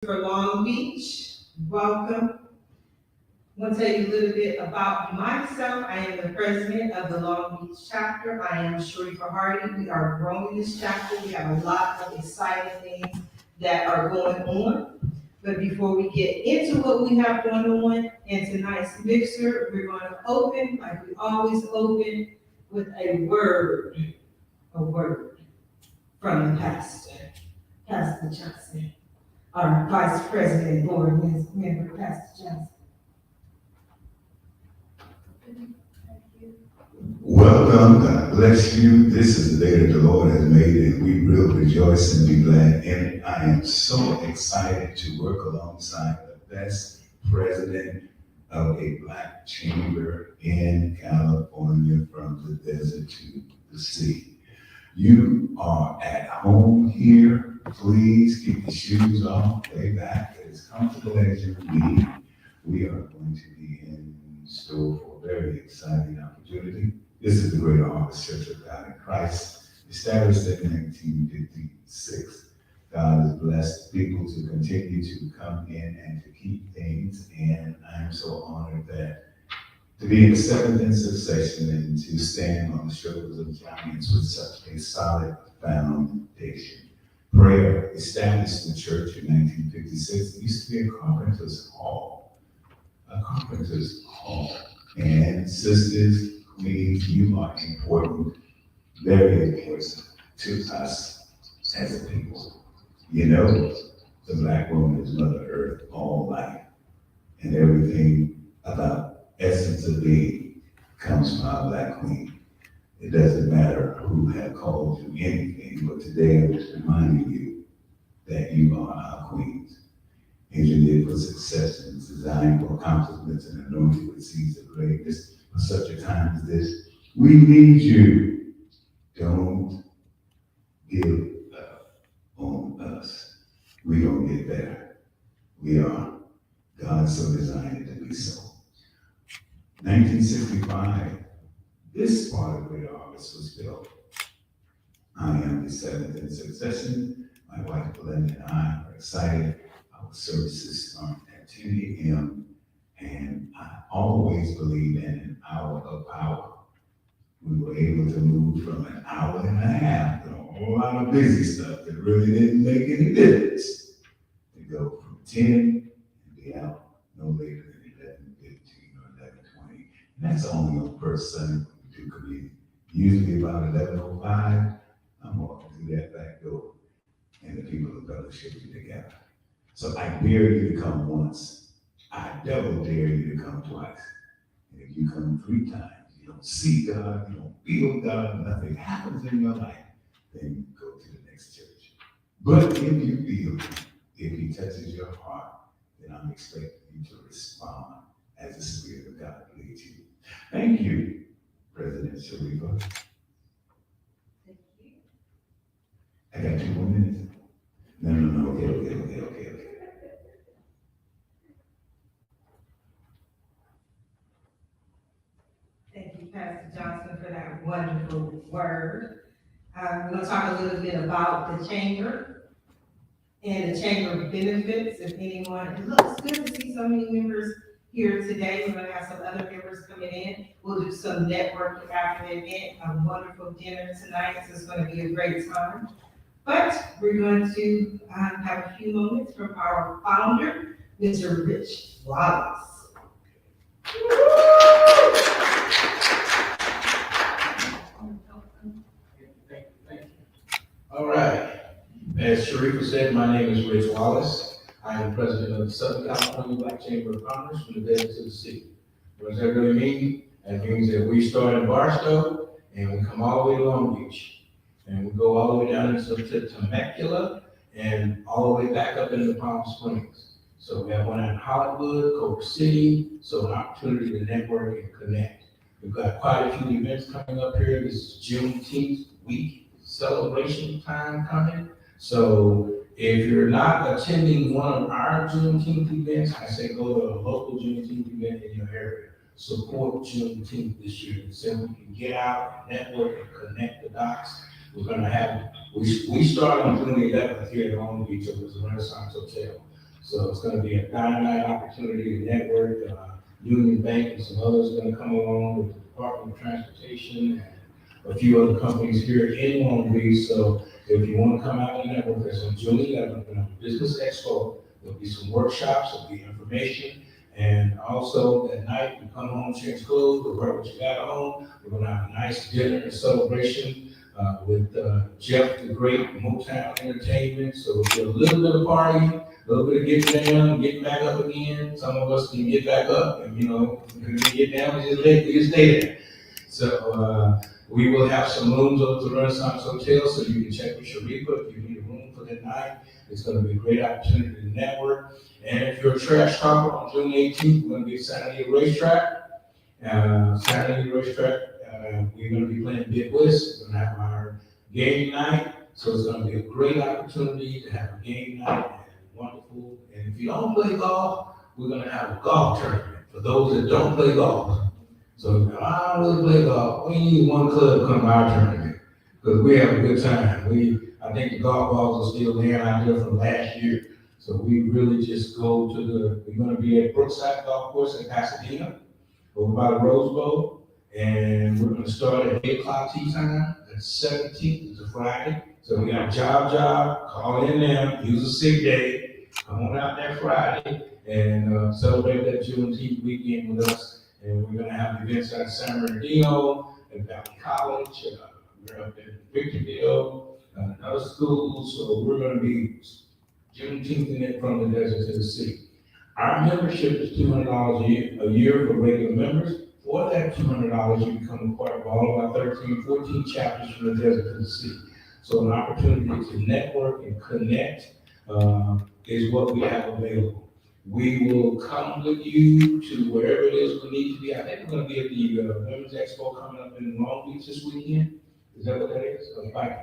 For Long Beach. Welcome. I want to tell you a little bit about myself. I am the president of the Long Beach chapter. I am Sharifa Hardy. We are growing this chapter. We have a lot of exciting things that are going on. But before we get into what we have going on in tonight's mixer, we're going to open, like we always open, with a word from the pastor, Pastor Johnson. Our Vice President Board Member, Pastor Johnson. Welcome, God bless you. This is the day that the Lord has made, and we will rejoice and be glad in it. I am so excited to work alongside the best president of a Black chamber in California, from the desert to the sea. You are at home here. Please keep the shoes off, lay back, as comfortable as you need. We are going to be in store for a very exciting opportunity. This is the Greater Harvest Church of God in Christ, established in 1956. God has blessed people to continue to come in and to keep things, and I am so honored that to be in the seventh in succession and to stand on the shoulders of giants with such a solid foundation. Prayer established the church in 1956. It used to be a carpenter's hall. And sisters, queens, you are important, very important to us as a people. You know, the Black woman is Mother Earth, all life, and everything about essence of being comes from our Black queen. It doesn't matter who have called you anything, but today I'm just reminding you that you are our queens. Engineered for success and designed for accomplishments and anointed with seeds of greatness for such a time as this. We need you. Don't give up on us. We don't get better. We are. God so designed it to be so. 1965, this part of Greater Harvest was built. I am the seventh in succession. My wife Belinda and I are excited. Our services start at 10 a.m. and I always believe in an hour of power. We were able to move from an hour and a half with a whole lot of busy stuff that really didn't make any difference to go from 10 and be out no later than 11:15 or 11:20. And that's only on first Sunday when we do communion. Usually about 11:05, I'm walking through that back door and the people of fellowship get together. So I dare you to come once. I double dare you to come twice. And if you come 3 times, you don't see God, you don't feel God, nothing happens in your life, then you go to the next church. But if you feel Him, if He touches your heart, then I'm expecting you to respond as the Spirit of God leads you. Thank you, President Sharifa. Thank you. I got 2 more minutes. No, okay. Thank you, Pastor Johnson, for that wonderful word. We're going to talk a little bit about the chamber and the chamber benefits. If anyone, it looks good to see so many members here today. We're going to have some other members coming in. We'll do some networking after the event, a wonderful dinner tonight. So it's going to be a great time. But we're going to have a few moments from our founder, Mr. Rich Wallace. Thank you. All right. As Sharifa said, my name is Rich Wallace. I am president of the Southern California Black Chamber of Commerce from the desert to the sea. What does that really mean? That means that we start in Barstow and we come all the way to Long Beach. And we go all the way down to Temecula and all the way back up into Palm Springs. So we have one in Hollywood, Culver City, so an opportunity to network and connect. We've got quite a few events coming up here. This is Juneteenth week celebration time coming. So if you're not attending one of our Juneteenth events, I say go to a local Juneteenth event in your area. Support Juneteenth this year. So we can get out and network and connect the dots. We're gonna have, we start on June 11th here at Long Beach at the Renaissance Hotel. So it's gonna be a dynamite opportunity to network. Union Bank and some others are gonna come along with the Department of Transportation and a few other companies here in Long Beach. So if you wanna come out and network, there's on June 11th, we're gonna have a business expo. There'll be some workshops, there'll be information. And also at night, you come home, change clothes, or wear what you got on. We're gonna have a nice dinner and celebration with Jeff the Great, Motown Entertainment. So it'll be a little bit of party, a little bit of getting down, getting back up again. Some of us can get back up, and when we get down, we just stay there. So we will have some rooms over at the Renaissance Hotel, so you can check with Sharifa if you need a room for that night. It's gonna be a great opportunity to network. And if you're a trash talker, on June 18th, we're gonna be at Saturday Racetrack. We're gonna be playing Big West. We're gonna have our game night. So it's gonna be a great opportunity to have a game night and wonderful. And if you don't play golf, we're gonna have a golf tournament for those that don't play golf. So I don't really play golf. We need one club to come to our tournament because we have a good time. I think the golf balls are still laying out there from last year. So we really just go we're gonna be at Brookside Golf Course in Pasadena, over by the Rose Bowl. And we're gonna start at 8 o'clock tee time. That's 17th, it's a Friday. So we got a job, call in there, use a sick day, come on out that Friday and celebrate that Juneteenth weekend with us. And we're gonna have events at San Bernardino, at Valley College, we're up in Victorville, another school. So we're gonna be Juneteenth in it from the desert to the sea. Our membership is $200 a year for regular members. For that $200, you become a part of all of our 13, 14 chapters from the desert to the sea. So an opportunity to network and connect is what we have available. We will come with you to wherever it is we need to be. I think we're going to be at the Women's Expo coming up in Long Beach this weekend. Is that what that is?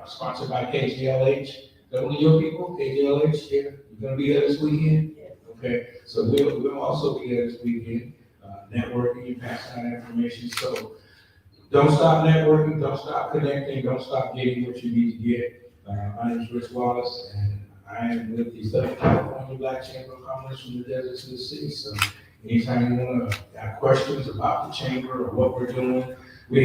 Sponsored by KGLH. Is that one of your people? KGLH? Yeah. You're going to be there this weekend? Yes. Okay. So we'll also be there this weekend, networking and passing out information. So don't stop networking, don't stop connecting, don't stop getting what you need to get. My name is Rich Wallace, and I am with the Southern California Black Chamber of Commerce from the desert to the city. So anytime you want to have questions about the chamber or what we're doing,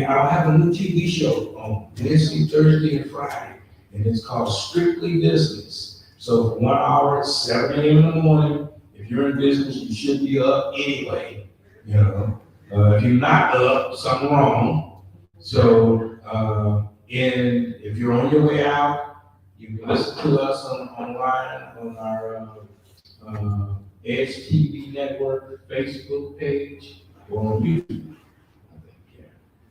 I'll have a new TV show on Wednesday, Thursday, and Friday, and it's called Strictly Business. So for 1 hour at 7 a.m. in the morning, if you're in business, you should be up anyway. If you're not up, something wrong. So, and if you're on your way out, you can listen to us online on our Edge TV Network Facebook page or on YouTube.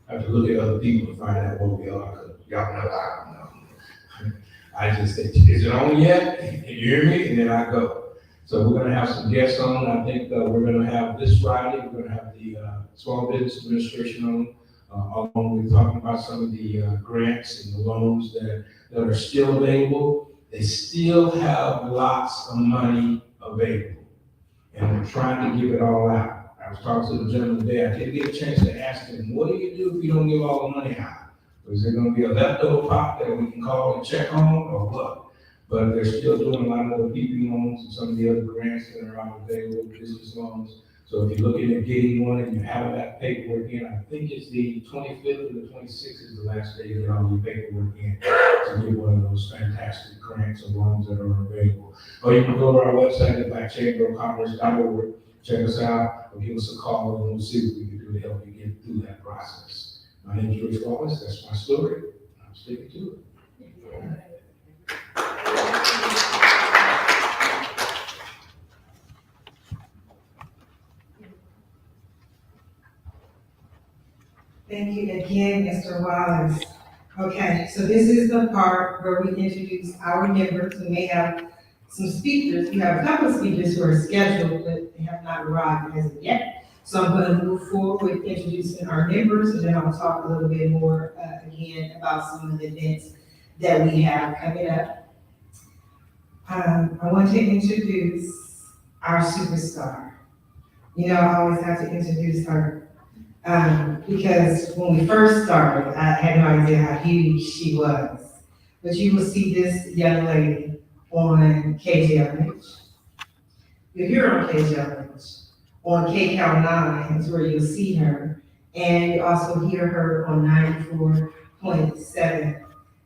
I have to look at other people to find out what we are, because y'all know I don't know. I just say, is it on yet? Can you hear me? And then I go. So we're gonna have some guests on. I think we're gonna have this Friday, we're gonna have the Small Business Administration on, along with talking about some of the grants and the loans that are still available. They still have lots of money available, and we're trying to give it all out. I was talking to the gentleman today. I didn't get a chance to ask him, what do you do if you don't give all the money out? Is there gonna be a leftover pot that we can call and check on, or what? But they're still doing a lot of the PP loans and some of the other grants that are out available, business loans. So if you're looking at getting one and you haven't got paperwork in, I think it's the 25th or the 26th is the last day to get all your paperwork in to get one of those fantastic grants or loans that are available. Or you can go to our website at blackchamberofcommerce.org, check us out, or give us a call, and we'll see what we can do to help you get through that process. My name is Rich Wallace. That's my story. I'm sticking to it. Thank you again, Mr. Wallace. Okay, so this is the part where we introduce our members. We may have some speakers. We have a couple of speakers who are scheduled, but they have not arrived as of yet. So I'm going to move forward with introducing our members, and then I'll talk a little bit more again about some of the events that we have coming up. I want to introduce our superstar. I always have to introduce her. Because when we first started, I had no idea how huge she was. But you will see this young lady on KGLH. you'll hear her on KJLH. On KCAL 9 is where you'll see her. And you also hear her on 94.7.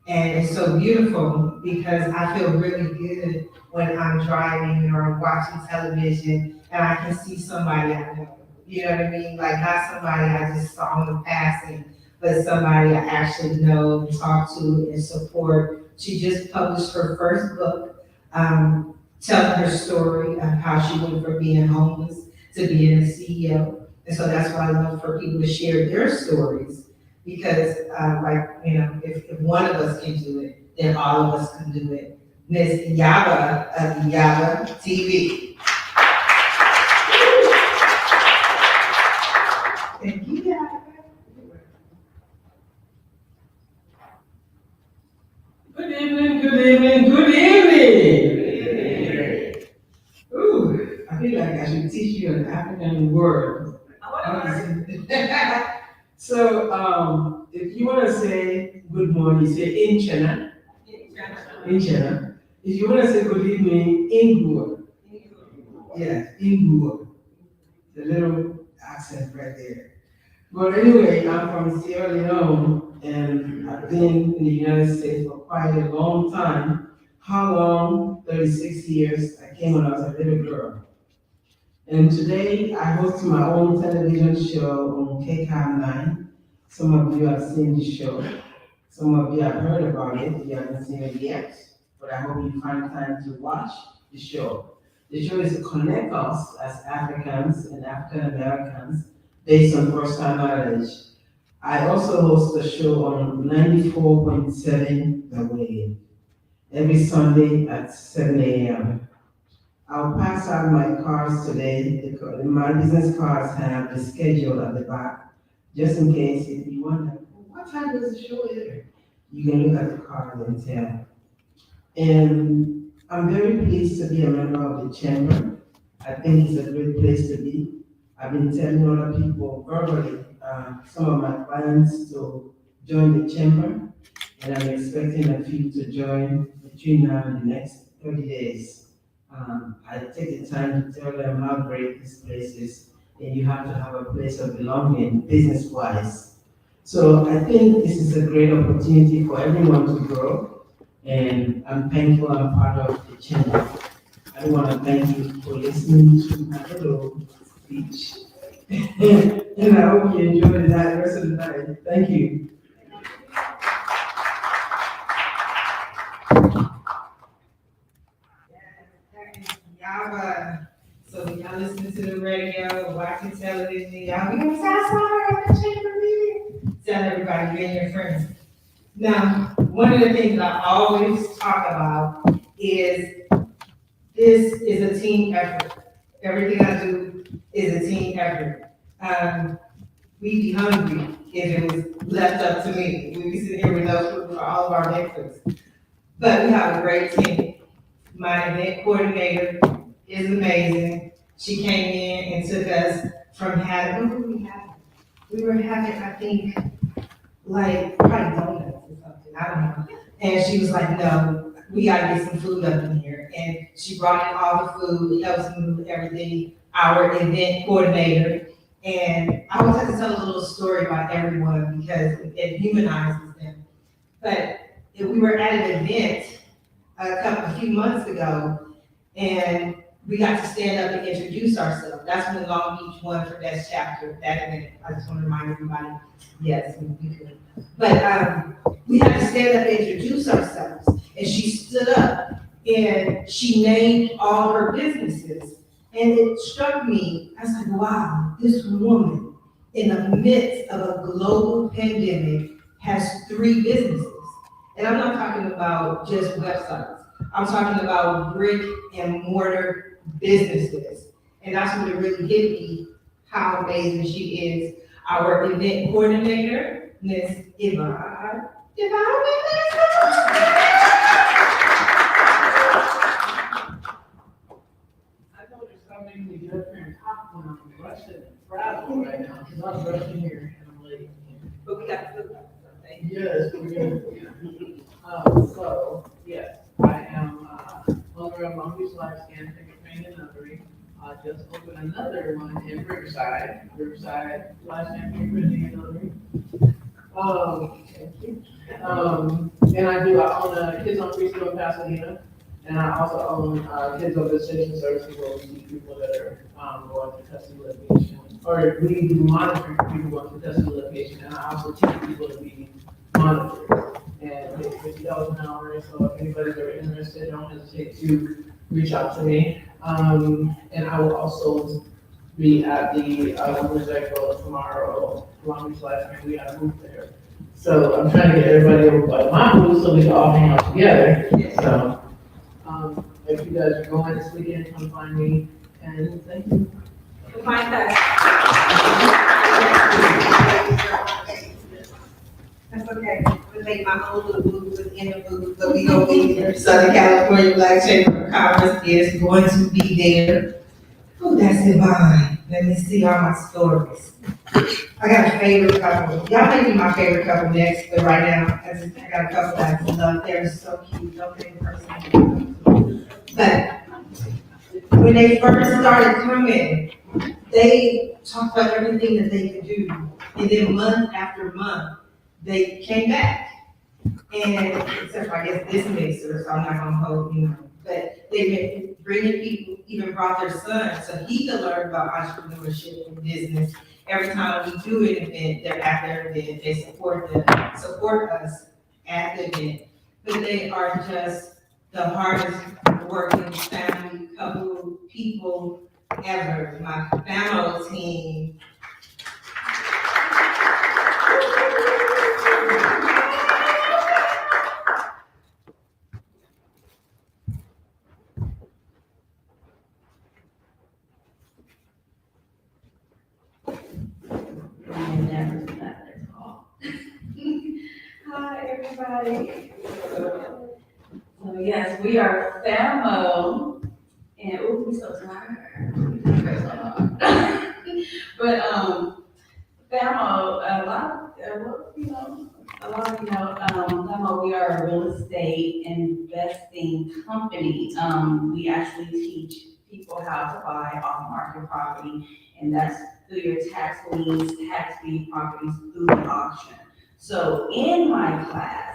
And it's so beautiful because I feel really good when I'm driving or watching television and I can see somebody I know. You know what I mean? Like not somebody I just saw in passing, but somebody I actually know, talk to, and support. She just published her first book, telling her story of how she went from being homeless to being a CEO. And so that's why I love for people to share their stories because, if one of us can do it, then all of us can do it. Miss Yaba of Yaba TV. Thank you, Yaba. Good evening, good evening, good evening. Ooh, I feel like I should teach you an African word. So, if you want to say good morning, say in China. In China. If you want to say good evening, in Gua. Yes, in Gua. The little accent right there. But anyway, I'm from Sierra Leone and I've been in the United States for quite a long time. How long? 36 years. I came when I was a little girl. And today I host my own television show on KCAL 9. Some of you have seen the show. Some of you have heard about it. You haven't seen it yet. But I hope you find time to watch the show. The show is to connect us as Africans and African Americans based on first-time knowledge. I also host a show on 94.7 The Wave every Sunday at 7 a.m. I'll pass out my cards today. My business cards have the schedule at the back, just in case if you wonder, what time does the show air? You can look at the card and tell. And I'm very pleased to be a member of the chamber. I think it's a great place to be. I've been telling other people verbally, some of my clients to join the chamber, and I'm expecting a few to join between now and the next 30 days. I take the time to tell them how great this place is, and you have to have a place of belonging business-wise. So I think this is a great opportunity for everyone to grow, and I'm thankful I'm part of the chamber. I want to thank you for listening to my little speech. And I hope you enjoy the rest of the night. Thank you. Y'all, so y'all listen to the radio, watching television, y'all be on Southside at the chamber meeting. Tell everybody, bring your friends. Now, one of the things I always talk about is this is a team effort. Everything I do is a team effort. We'd be hungry if it was left up to me. We'd be sitting here with no food for all of our breakfast. But we have a great team. My event coordinator is amazing. She came in and took us from having, what were we having? We were having, I think, like, probably donuts or something, I don't know. And she was like, no, we gotta get some food up in here. And she brought in all the food, helps move everything, our event coordinator. And I always have to tell a little story about everyone because it humanizes them. But we were at an event a few months ago, and we got to stand up and introduce ourselves. That's when Long Beach won for Best Chapter that event. I just want to remind everybody, yes, we could. But we had to stand up and introduce ourselves, and she stood up and she named all her businesses. And it struck me, I was like, wow, this woman in the midst of a global pandemic has 3 businesses. And I'm not talking about just websites. I'm talking about brick and mortar businesses. And that's what it really hit me, how amazing she is. Our event coordinator, Miss Yvonne. I noticed I'm making me get up here and talk when I'm rushing and traveling right now, because I'm rushing here and I'm late. But we got food. Yes, we're good. So, yes, I am owner of Long Beach Life Scan, Fingerprint and Notary. I just opened another one in Riverside, Life Champion Printing and Notary. Thank you. And I own a Kids on Free School in Pasadena, and I also own Kids on Visitation Services, where we see people that are going through custody litigation, or we do monitoring for people going through custody litigation, and I also teach people to be monitored. And it's $50 an hour, so if anybody's ever interested, don't hesitate to reach out to me. And I will also be at the Women's Expo tomorrow, Long Beach Life, and we have a booth there. So I'm trying to get everybody over by my booth so we can all hang out together. So, if you guys are going this weekend, come find me, and thank you. My class. That's okay. We make my own little booth within the booth, so we gonna be there. Southern California Black Chamber of Commerce is going to be there. Oh, that's divine. Let me see all my stories. I got a favorite couple. Y'all may be my favorite couple next, but right now, I got a couple that I love. They're so cute. Don't think person. But when they first started coming, they talked about everything that they could do. And then month after month, they came back. And except for, I guess, this mixer, so I'm not gonna hold, but they been bringing people, even brought their son, so he could learn about entrepreneurship and business. Every time we do an event, they're at their event, they support us at the event. But they are just the hardest working family, couple, people ever. My family team. Hi, everybody. So yes, we are FAMO, and we're so tired. But FAMO, FAMO, we are a real estate investing company. We actually teach people how to buy off-market property, and that's through your tax liens, tax deed properties through the auction. So in my class,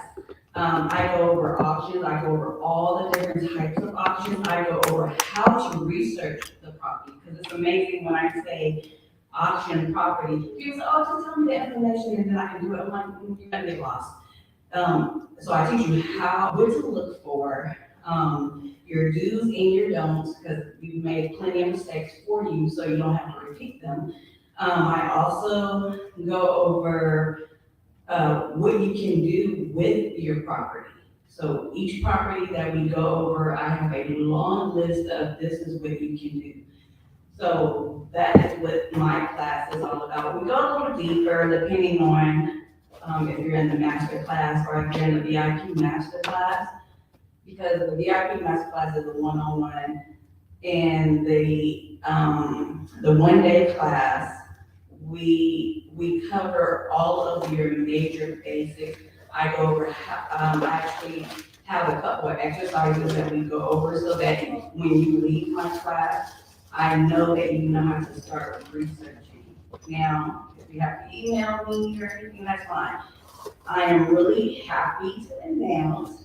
I go over auctions, I go over all the different types of auctions, I go over how to research the property, because it's amazing when I say auction property, people say, oh, just tell me the information and then I can do it. I'm like, you're gonna get lost. So I teach you what to look for, your do's and your don'ts, because we've made plenty of mistakes for you, so you don't have to repeat them. I also go over what you can do with your property. So each property that we go over, I have a long list of this is what you can do. So that is what my class is all about. We go a little deeper depending on if you're in the master class or if you're in the VIP master class, because the VIP master class is a one-on-one, and the 1 day class, we cover all of your major basics. I go over, I actually have a couple of exercises that we go over so that when you leave my class, I know that you know how to start researching. Now, if you have to email me or anything, that's fine. I am really happy to announce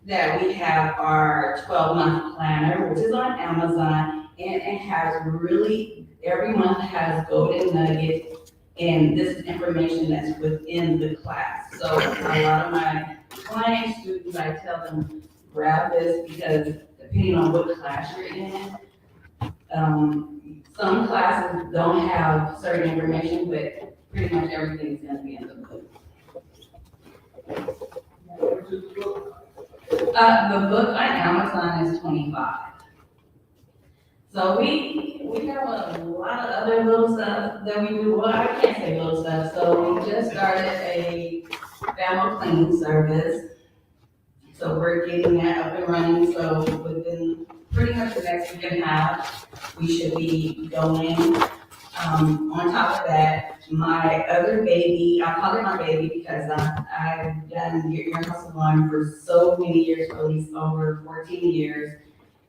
that we have our 12-month planner, which is on Amazon, and it has really, every month has golden nuggets, and this is information that's within the class. So a lot of my client students, I tell them, grab this, because depending on what class you're in, some classes don't have certain information, but pretty much everything is gonna be in the book. The book on Amazon is $25. So we have a lot of other little stuff that we do. Well, I can't say little stuff. So we just started a family cleaning service. So we're getting that up and running. So within pretty much the next week and a half, we should be going. On top of that, my other baby, I call it my baby because I've done your hair salon for so many years, for at least over 14 years.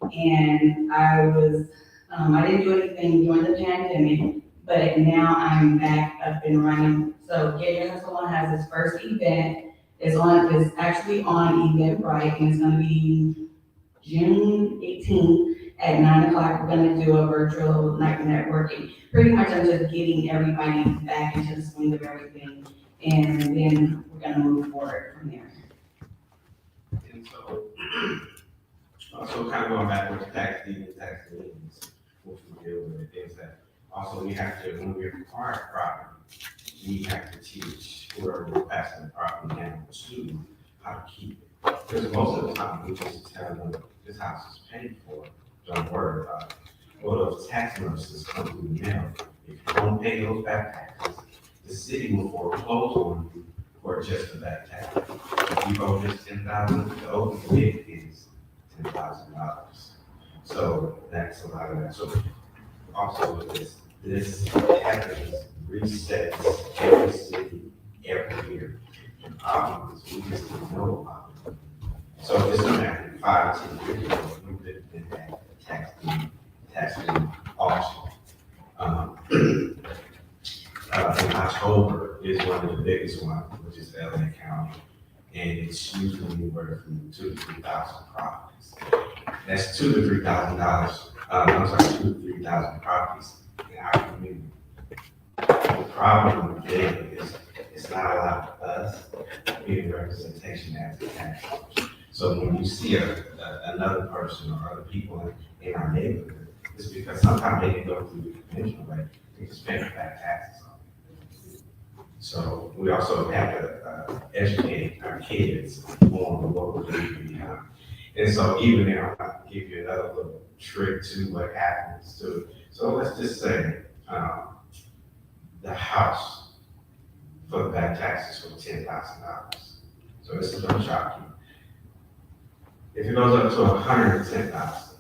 And I was I didn't do anything during the pandemic, but now I'm back up and running. So Get Your Hustle On has its first event. It's actually on Eventbrite, and it's gonna be June 18th at 9 o'clock. We're gonna do a virtual night of networking. Pretty much I'm just getting everybody back into the swing of everything, and then we're gonna move forward from there. And so, also kind of going back with tax deed and tax liens, which we deal with, is that also we have to, when we acquire property, we have to teach whoever we're passing the property down to how to keep it. Because most of the time, we just tell them, this house is paid for, don't worry about it. Well, those tax notices come through the mail. If you don't pay those back taxes, the city will foreclose on you for just the back tax. If you owe just $10,000, the open bid is $10,000. So that's a lot of that. So also with this happens, resets every city, every year. The problem is we just don't know about it. So it's gonna happen 5, 10 years ago, we could have been at tax lien auction. In October is one of the biggest ones, which is LA County. And it's usually anywhere from 2,000 to 3,000 properties. That's $2,000 to $3,000, I'm sorry, 2,000 to 3,000 properties in our community. The problem there is it's not a lot of us being representation as a tax collector. So when you see another person or other people in our neighborhood, it's because sometimes they can go through the conventional way, they just pay back taxes on it. So we also have to educate our kids on what we're doing behind. And so even now, I'll give you another little trick to what happens to, so let's just say, the house for the back taxes for $10,000. So this is gonna shock you. If it goes up to $110,000,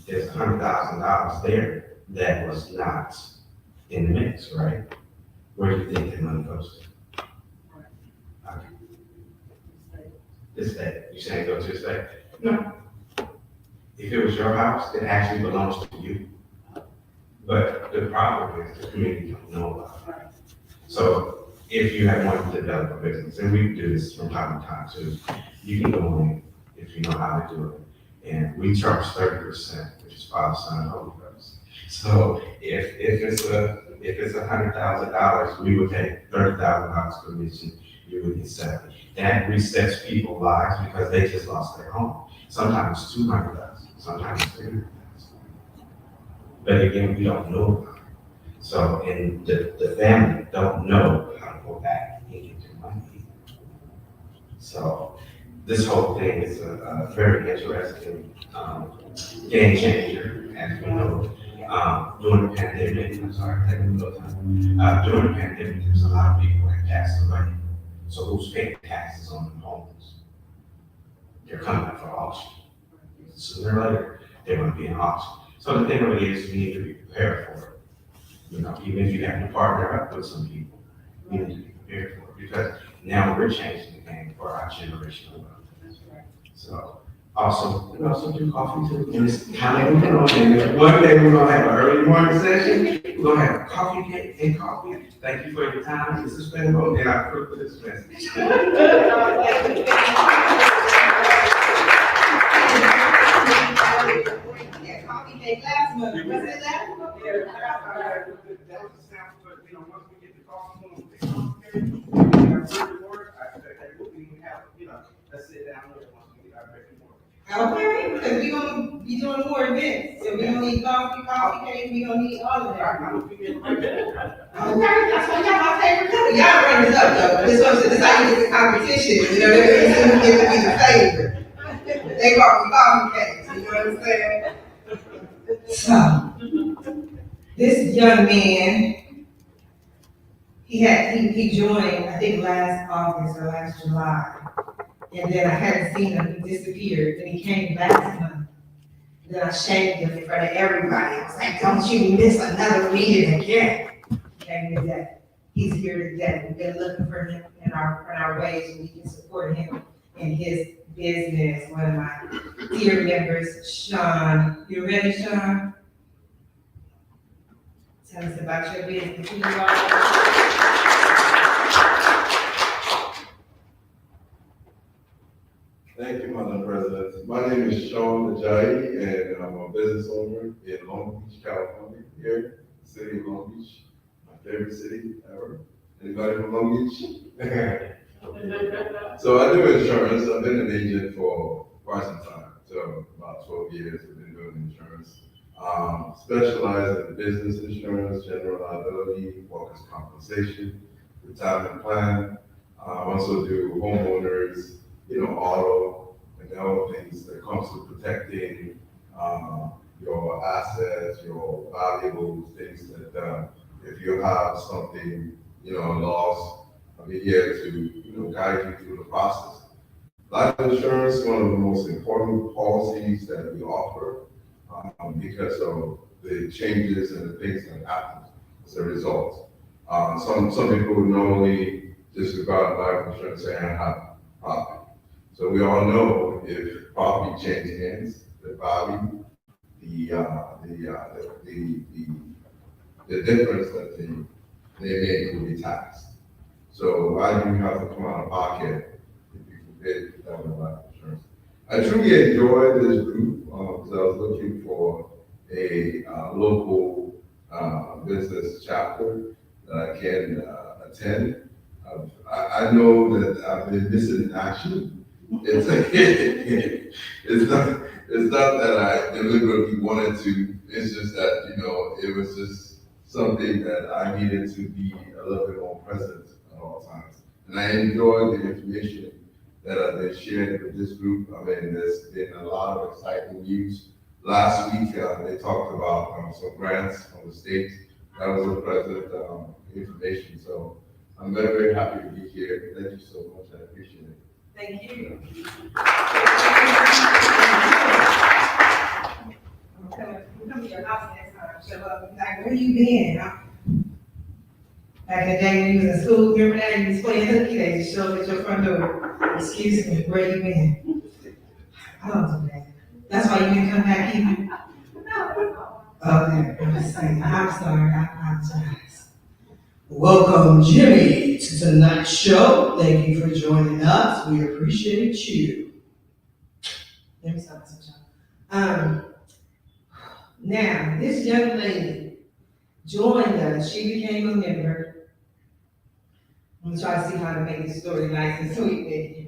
there's $100,000 there that was not in the mix, right? Where do you think the money goes to? Okay. The state. You saying go to the state? No. If it was your house, it actually belongs to you. But the problem is the community don't know about it. So if you have wanted to develop a business, and we do this from time to time too, you can go in if you know how to do it. And we charge 30%, which is Father, Son, and Holy Ghost. So if it's $100,000, we would take $30,000 commission, you would get 70. That resets people's lives because they just lost their home. Sometimes 200,000, sometimes 300,000. But again, we don't know about it. So, and the family don't know how to go back and get their money. So, this whole thing is a very interesting game changer, as we know. During the pandemic, I'm sorry, taking a little time. During the pandemic, there's a lot of people that passed away. So who's paying taxes on the homes? They're coming up for auction. Sooner or later, they're going to be in auction. So the thing of it is, you need to be prepared for it. You know, even if you have to partner up with some people, you need to be prepared for it because now we're changing the game for our generation of wealth. So also, we also do coffee too. And it's kind of, one day we're gonna have an early morning session. We're gonna have coffee cake and coffee. Thank you for your time. This is Benbo, and I approve of this message. Coffee cake last month, was it last month? That was a sample, but you know, once we get the coffee, we have certain work. I expect that we have, you know, let's sit down there once we get our written work. Okay, because we gonna be doing more events, so we don't need coffee cake, we don't need all of that. I'm gonna get right there. Okay, that's why y'all my favorite color. Y'all bring this up though, this how you get the competition, you know, they get to be the favorite. They call me coffee cakes, you know what I'm saying? So, this young man, he joined, I think last August or last July. And then I hadn't seen him, he disappeared, then he came last month. Then I shamed him in front of everybody. I was like, don't you miss another meeting again. He came today. He's here today. We've been looking for him in our ways we can support him in his business. One of my dear members, Sean. You ready, Sean? Tell us about your business, who you are. Thank you, Madam President. My name is Sean Ajayi, and I'm a business owner in Long Beach, California, here, city of Long Beach, my favorite city ever. Anybody from Long Beach? So I do insurance. I've been an agent for quite some time, so about 12 years I've been doing insurance. Specialize in business insurance, general liability, workers' compensation, retirement plan. Also do homeowners, auto, and other things that comes to protecting your assets, your valuables, things that if you have something, lost, I'm here to, guide you through the process. Life insurance is one of the most important policies that we offer because of the changes and the things that happen as a result. Some people would normally disregard life insurance saying I have property. So we all know if property changes hands, the value, the difference that they make will be taxed. So why do you have to come out of pocket if you forbid that with life insurance? I truly enjoyed this group because I was looking for a local business chapter that I can attend. I know that I've been missing in action. It's not that I deliberately wanted to. It's just that it was just something that I needed to be a little bit more present at all times. And I enjoyed the information that I've been sharing with this group. I mean, there's been a lot of exciting news. Last week, they talked about some grants from the state. That was a pleasant information. So I'm very, very happy to be here. Thank you so much. I appreciate it. Thank you. Come to your house next time, show up, like, where you been? Back in the day when you was in school, remember that, you was playing hooky, they just showed up at your front door. Excuse me, where you been? I don't do that. That's why you didn't come back either? Okay, I'm just saying, I'm sorry, I apologize. Welcome, Jimmy, to tonight's show. Thank you for joining us. We appreciate you. Let me stop this, y'all. Now, this young lady joined us. She became a member. I'm gonna try to see how to make this story nice and sweet with you.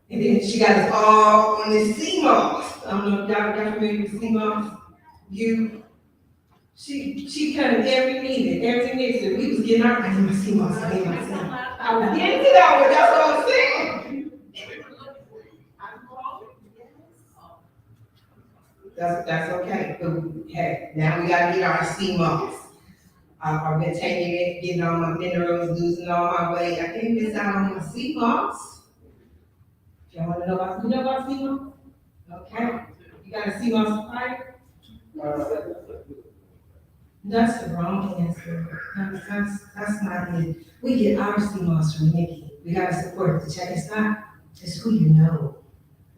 And then she got us all on this CMOS. I don't know if y'all familiar with CMOS. She came every meeting, every meeting. We was getting our, I need my CMOS, I need my CMOS. I was getting it out, but that's what I'm saying. That's okay. But hey, now we gotta get our CMOS. I've been taking it, getting all my minerals, losing all my weight. I can't miss out on my CMOS. Y'all wanna know about, CMOS? Okay. You got a CMOS pipe? That's the wrong answer. That's not it. We get our CMOS from Nikki. We gotta support the check. It's who you know.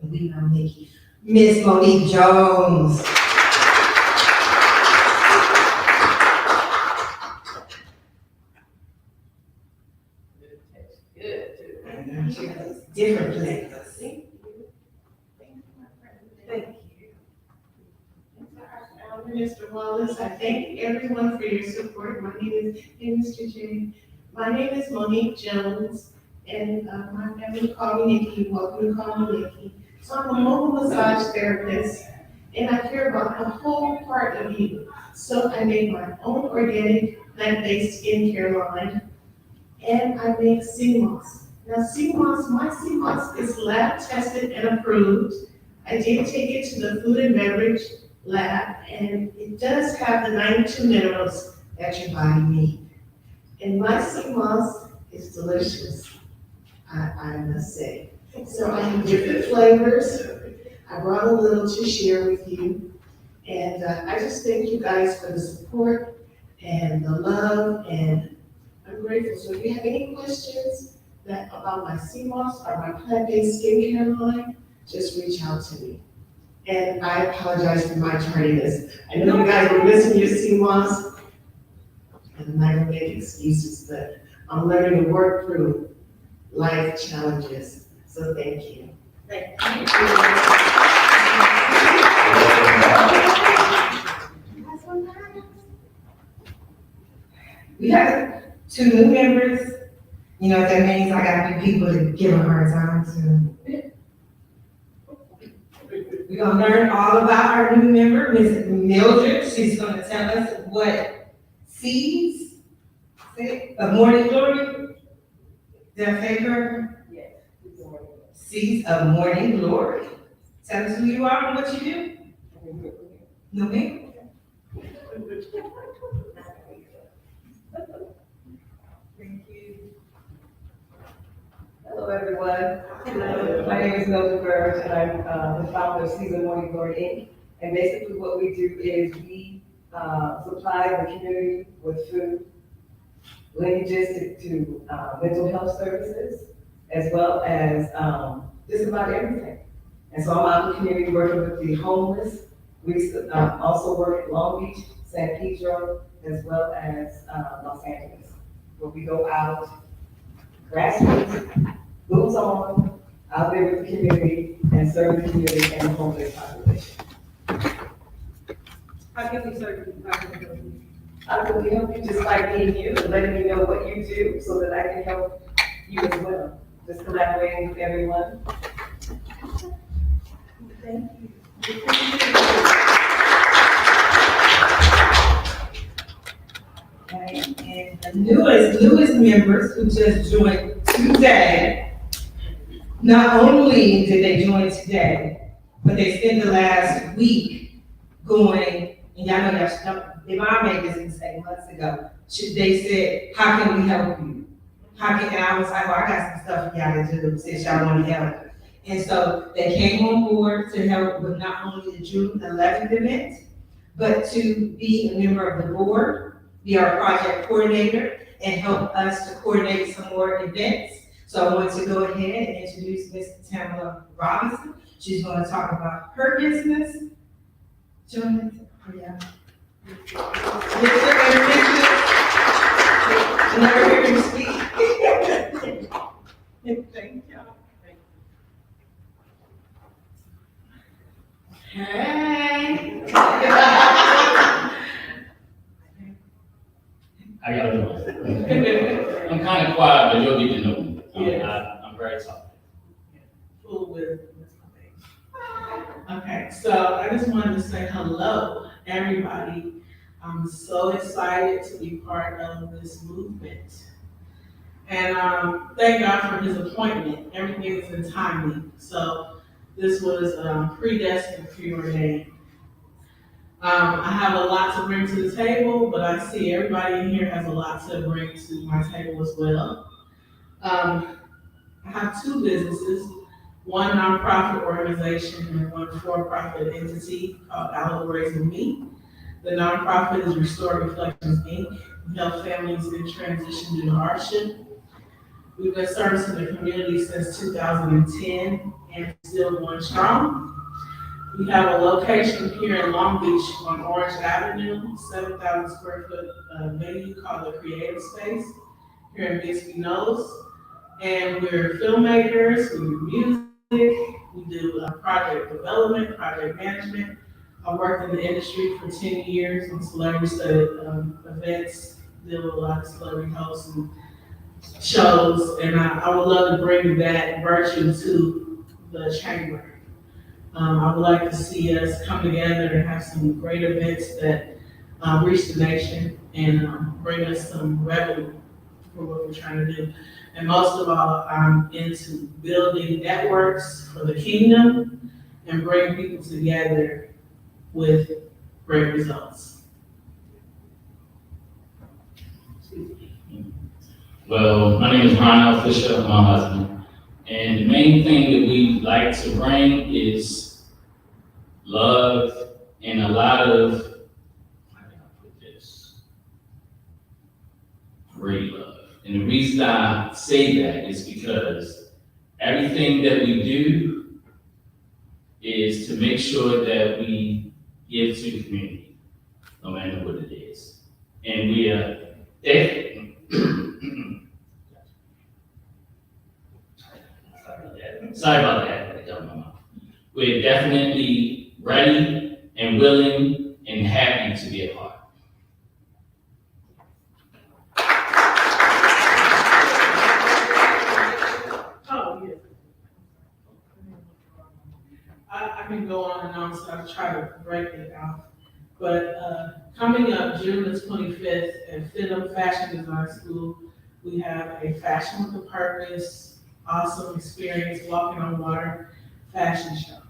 And we know Nikki. Miss Monique Jones. She has different flavors. Mr. Wallace, I thank everyone for your support. My name is, Mr. J. My name is Monique Jones, and my family call me Nikki. Welcome to call me Nikki. So I'm a mobile massage therapist, and I care about the whole part of you. So I made my own organic plant-based skincare line, and I make CMOS. Now my CMOS is lab tested and approved. I did take it to the Food and Beverage Lab, and it does have the 92 minerals that your body needs. And my CMOS is delicious, I must say. So I have different flavors. I brought a little to share with you. And I just thank you guys for the support and the love, and I'm grateful. So if you have any questions about my CMOS or my plant-based skincare line, just reach out to me. And I apologize for my tardiness. I know you guys were missing your CMOS, I'm not gonna make excuses, but I'm learning to work through life challenges, so thank you. Thank We have 2 new members. You know what that means? I got new people to give a hard time to. We're gonna learn all about our new member, Ms. Mildred. She's gonna tell us what seeds of morning glory. Did I say her? Yes. Seeds of morning glory. Tell us who you are and what you do. No, ma'am? Thank you. Hello, everyone. My name is Mildred Burge, and I'm the founder of Season Morning Glory Inc. And basically what we do is we supply the community with food, linkages to mental health services, as well as just about everything. And so I'm out in the community working with the homeless. We also work at Long Beach, San Pedro, as well as Los Angeles, where we go out, grassroots, boots on, out there with the community and serve the community and the homeless population. How can we serve you? How can we help you? I can help you just by being you and letting me know what you do so that I can help you as well. Just collaborating with everyone. Thank you. Okay, and the newest members who just joined today, not only did they join today, but they spent the last week going, and y'all know if I made this mistake months ago, they said, how can we help you? And I was like, well, I got some stuff for y'all to do since y'all want to help. And so they came on board to help with not only the June 11th event, but to be a member of the board, be our project coordinator, and help us to coordinate some more events. So I want to go ahead and introduce Ms. Tamara Robinson. She's going to talk about her business. Join us. Yeah. Never hear you speak. Thank you. Hey. How y'all doing? I'm kind of quiet, but you'll get to know me. I'm very talkative. Full with. Okay, so I just wanted to say hello, everybody. I'm so excited to be part of this movement. And thank God for his appointment. Everything is in timing. So this was predestined, preordained. I have a lot to bring to the table, but I see everybody in here has a lot to bring to my table as well. I have 2 businesses, one nonprofit organization and one for-profit entity called Allegories of Me. The nonprofit is Restore Reflections, Inc. We help families in transition due to hardship. We've been servicing the community since 2010 and still going strong. We have a location here in Long Beach on Orange Avenue, 7,000 square foot venue called the Creative Space here in Bisbee Knolls. And we're filmmakers, we do music, we do project development, project management. I worked in the industry for 10 years on celebrity-studded events, deal with a lot of celebrity hosts and shows, and I would love to bring that virtue to the chamber. I would like to see us come together and have some great events that reach the nation and bring us some revenue for what we're trying to do. And most of all, I'm into building networks for the kingdom and bring people together with great results. Well, my name is Ronald Fisher, my husband. And the main thing that we like to bring is love and a lot of, how can I put this? Great love. And the reason I say that is because everything that we do is to make sure that we give to the community, no matter what it is. And we are Sorry about that. I don't know. We're definitely ready and willing and happy to be a part. Oh, yes. I can go on and on, so I'll try to break it out. But coming up June the 25th at FIDM Fashion Design School, we have a Fashion with a Purpose, awesome experience, walking on water fashion show.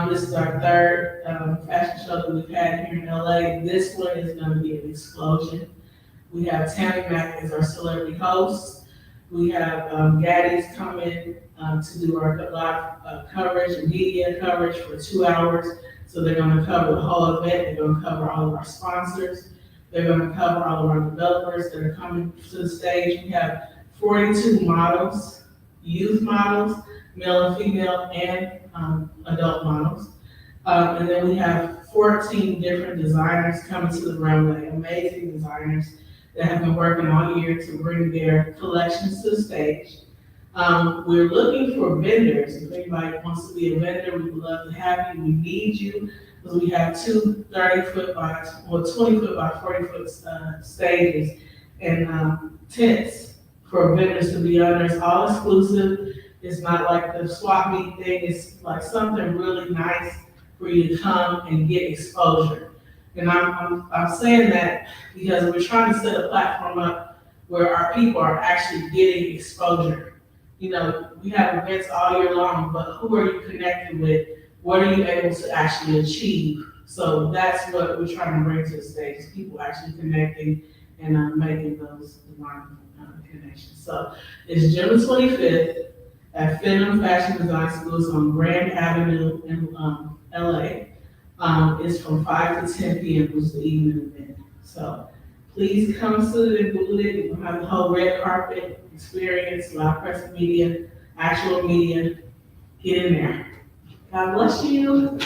This is our third fashion show that we've had here in LA. This one is going to be an explosion. We have Tammy Mack as our celebrity host. We have Gaddy's coming to do our live coverage and media coverage for 2 hours. So they're gonna cover the whole event. They're gonna cover all of our sponsors. They're gonna cover all of our developers that are coming to the stage. We have 42 models, youth models, male and female, and adult models. And then we have 14 different designers coming to the runway, amazing designers that have been working all year to bring their collections to the stage. We're looking for vendors. If anybody wants to be a vendor, we would love to have you. We need you because we have two 30-foot by, 20-foot by 40-foot stages and tents for vendors to be on. It's all exclusive. It's not like the swap meet thing. It's like something really nice for you to come and get exposure. And I'm saying that because we're trying to set a platform up where our people are actually getting exposure. You know, we have events all year long, but who are you connected with? What are you able to actually achieve? So that's what we're trying to bring to the stage, is people actually connecting and making those connections. So it's June 25th at FIDM Fashion Design Schools on Grand Avenue in LA. It's from 5 to 10 p.m. which is the evening event. So please come suited and booted. We'll have the whole red carpet experience, live press media, actual media. Get in there. God bless you.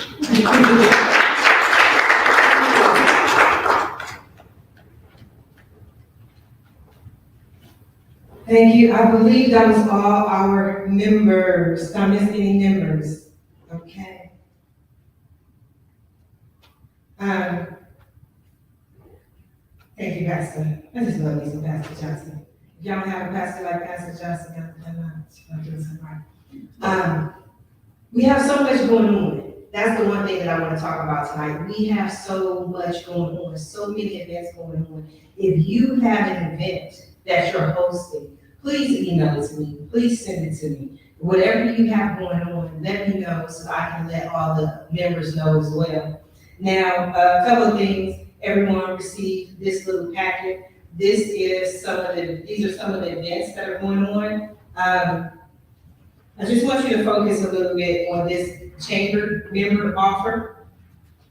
Thank you. I believe that was all our members. Did I miss any members? Okay. Thank you, Pastor. I just love me some Pastor Johnson. If y'all don't have a pastor like Pastor Johnson, I'm doing something right. We have so much going on. That's the one thing that I want to talk about tonight. We have so much going on, so many events going on. If you have an event that you're hosting, please email it to me. Please send it to me. Whatever you have going on, let me know so I can let all the members know as well. Now, a couple of things. Everyone received this little packet. These are some of the events that are going on. I just want you to focus a little bit on this chamber member offer,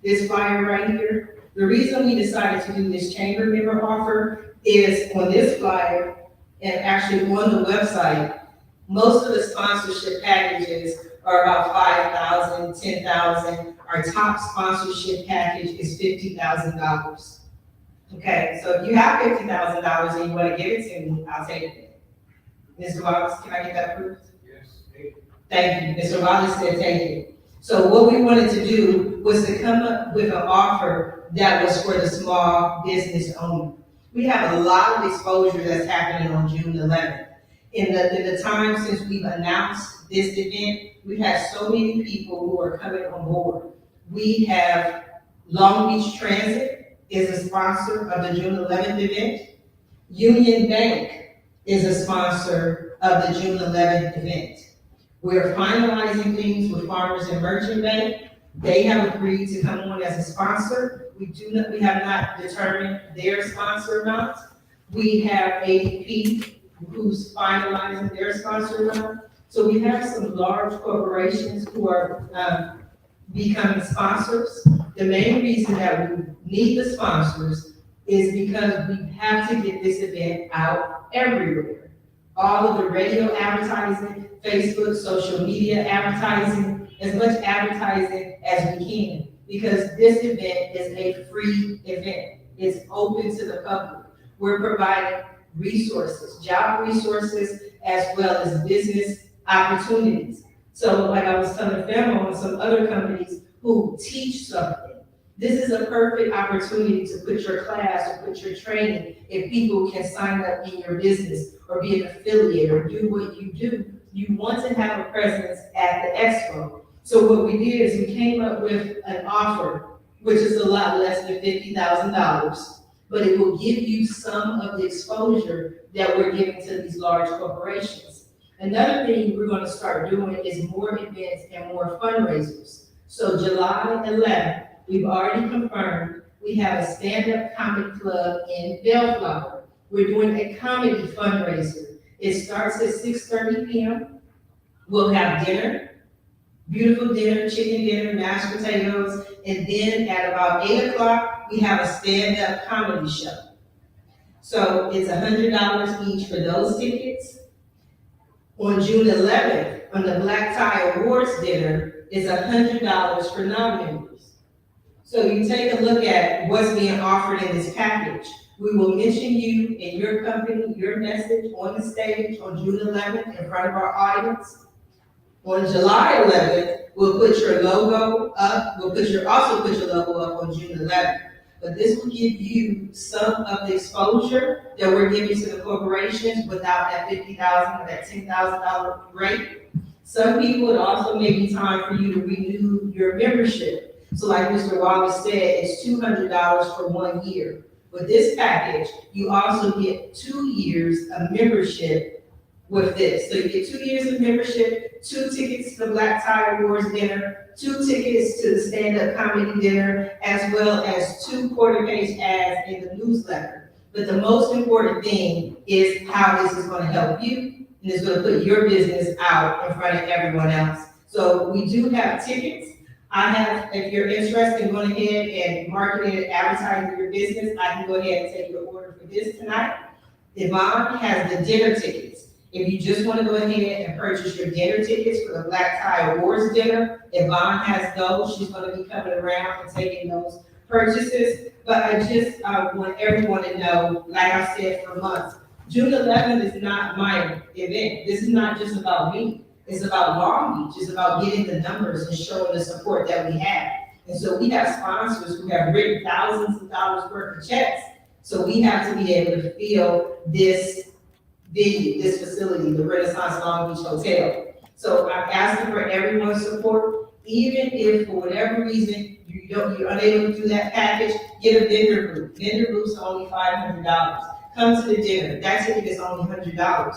this flyer right here. The reason we decided to do this chamber member offer is on this flyer and actually on the website, most of the sponsorship packages are about $5,000, $10,000. Our top sponsorship package is $50,000. Okay, so if you have $50,000 and you want to give it to me, I'll take it. Mr. Wallace, can I get that approved? Yes. Thank you. Mr. Wallace said take it. So what we wanted to do was to come up with an offer that was for the small business owner. We have a lot of exposure that's happening on June 11th. In the time since we've announced this event, we've had so many people who are coming on board. We have Long Beach Transit is a sponsor of the June 11th event. Union Bank is a sponsor of the June 11th event. We're finalizing things with Farmers and Merchant Bank. They have agreed to come on as a sponsor. We have not determined their sponsor amount. We have ADP who's finalizing their sponsor amount. So we have some large corporations who are becoming sponsors. The main reason that we need the sponsors is because we have to get this event out everywhere. All of the radio advertising, Facebook, social media advertising, as much advertising as we can, because this event is a free event. It's open to the public. we're providing resources, job resources, as well as business opportunities. So like I was telling Famo and some other companies who teach something, this is a perfect opportunity to put your class or put your training, if people can sign up in your business or be an affiliate or do what you do. You want to have a presence at the expo. So what we did is we came up with an offer, which is a lot less than $50,000, but it will give you some of the exposure that we're giving to these large corporations. Another thing we're gonna start doing is more events and more fundraisers. So July 11th, we've already confirmed, we have a stand-up comedy club in Bellflower. We're doing a comedy fundraiser. It starts at 6:30 p.m. We'll have dinner, beautiful dinner, chicken dinner, mashed potatoes, and then at about 8 o'clock, we have a stand-up comedy show. So it's $100 each for those tickets. On June 11th, on the Black Tie Awards dinner, is $100 for non-members. So you take a look at what's being offered in this package. We will mention you and your company, your message on the stage on June 11th in front of our audience. On July 11th, we'll put your logo up. Also put your logo up on June 11th. But this will give you some of the exposure that we're giving to the corporations without that $50,000 or that $10,000 rate. Some people, it also may be time for you to renew your membership. So like Mr. Wallace said, it's $200 for 1 year. With this package, you also get 2 years of membership with this. So you get 2 years of membership, 2 tickets to the Black Tie Awards dinner, 2 tickets to the stand-up comedy dinner, as well as 2 quarter-page ads in the newsletter. But the most important thing is how this is gonna help you, and it's gonna put your business out in front of everyone else. So we do have tickets. If you're interested in going ahead and marketing and advertising your business, I can go ahead and take your order for this tonight. Yvonne has the dinner tickets. If you just want to go ahead and purchase your dinner tickets for the Black Tie Awards dinner, Yvonne has those. She's going to be coming around and taking those purchases. But I just want everyone to know, like I said for months, June 11th is not my event. This is not just about me. It's about Long Beach. It's about getting the numbers and showing the support that we have. And so we have sponsors who have written thousands of dollars worth of checks. So we have to be able to fill this venue, this facility, the Renaissance Long Beach Hotel. So I'm asking for everyone's support, even if for whatever reason you're unable to do that package, get a vendor booth. Vendor booths are only $500. Come to the dinner. That ticket is only $100.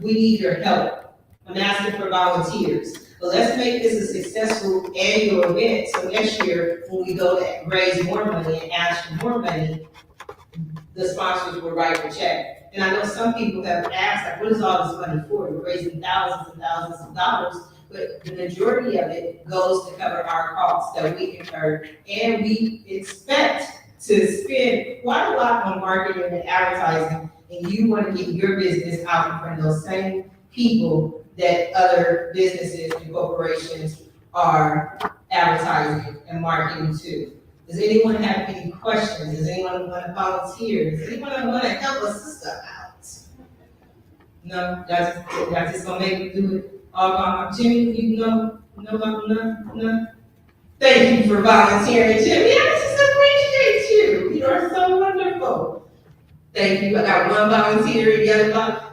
We need your help. I'm asking for volunteers. But let's make this a successful annual event, so next year, when we go to raise more money and ask for more money, the sponsors will write the check. And I know some people have asked, like, what is all this money for? We're raising thousands and thousands of dollars, but the majority of it goes to cover our costs that we incur, and we expect to spend quite a lot on marketing and advertising, and you want to get your business out in front of those same people that other businesses and corporations are advertising and marketing to. Does anyone have any questions? Does anyone want to volunteer? Does anyone want to help a sister out? No, y'all just gonna make me do it all by my Jimmy? No. Thank you for volunteering, Jimmy. I just appreciate you. You are so wonderful. Thank you. I got one volunteer in yellow box.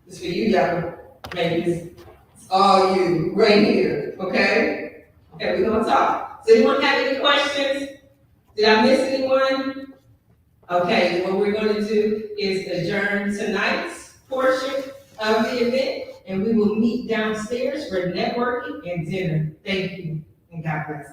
It's for you, young ladies. It's all you right here, okay? Okay, we're gonna talk. Does anyone have any questions? Did I miss anyone? Okay, what we're gonna do is adjourn tonight's portion of the event, and we will meet downstairs for networking and dinner. Thank you, and God bless.